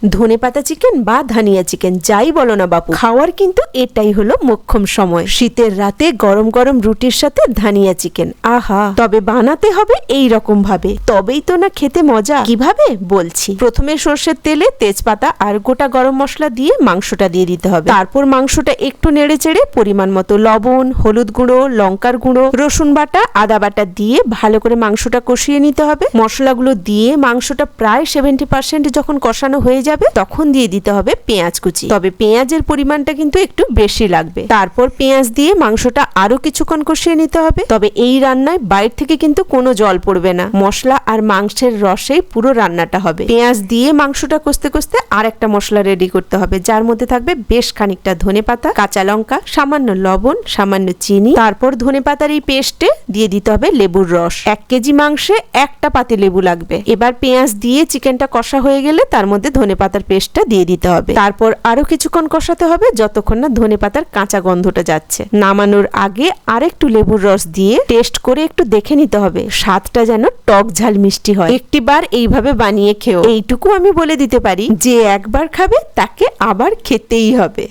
ধনেপাতা চিকেন বা ধানিয়া চিকেন যাই বলো না বাপু, খাওয়ার কিন্তু এটাই হলো মোক্ষম সময়। শীতের রাতে গরম গরম রুটির সাথে ধানিয়া চিকেন, আহা! তবে বানাতে হবে এই রকম ভাবে, তবেই তো না খেতে মজা। কিভাবে বলছি। প্রথমে সর্ষের তেলে তেজপাতা আর গোটা গরম মশলা দিয়ে মাংসটা দিয়ে দিতে হবে। তারপর মাংসটা একটু নেড়ে চেড়ে পরিমাণ মতো লবণ, হলুদ গুঁড়ো, লঙ্কার গুঁড়ো, রসুন বাটা, আদা বাটা দিয়ে ভালো করে মাংসটা কষিয়ে নিতে হবে। মশলাগুলো দিয়ে মাংসটা প্রায় 70% যখন কষানো হয়ে যাবে তখন দিয়ে দিতে হবে পেঁয়াজ কুচি। তবে পেঁয়াজের পরিমাণটা কিন্তু একটু বেশি লাগবে। তারপর পেঁয়াজ দিয়ে মাংসটা আরো কিছুক্ষণ কষিয়ে নিতে হবে। তবে এই রান্নায় বাইরে থেকে কিন্তু কোনো জল পড়বে না, মশলা আর মাংসের রসেই পুরো রান্নাটা হবে। পেঁয়াজ দিয়ে মাংসটা কষতে কষতে আর একটা মশলা রেডি করতে হবে, যার মধ্যে থাকবে বেশ খানিকটা ধনেপাতা, কাঁচা লঙ্কা, সামান্য লবণ, সামান্য চিনি। তারপর ধনেপাতার এই পেস্টে দিয়ে দিতে হবে লেবুর রস। 1 কেজি মাংসে একটা পাতি লেবু লাগবে। এবার পেঁয়াজ দিয়ে চিকেনটা কষা হয়ে গেলে তার মধ্যে ধনেপাতার পেস্টটা দিয়ে দিতে হবে। তারপর আরো কিছুক্ষণ কষাতে হবে যতক্ষণ না ধনেপাতার কাঁচা গন্ধটা যাচ্ছে। নামানোর আগে আরেকটু লেবুর রস দিয়ে টেস্ট করে একটু দেখে নিতে হবে স্বাদটা যেন টক ঝাল মিষ্টি হয়। একটিবার এইভাবে বানিয়ে খেও। এইটুকু আমি বলে দিতে পারি, যে একবার খাবে তাকে আবার খেতেই হবে।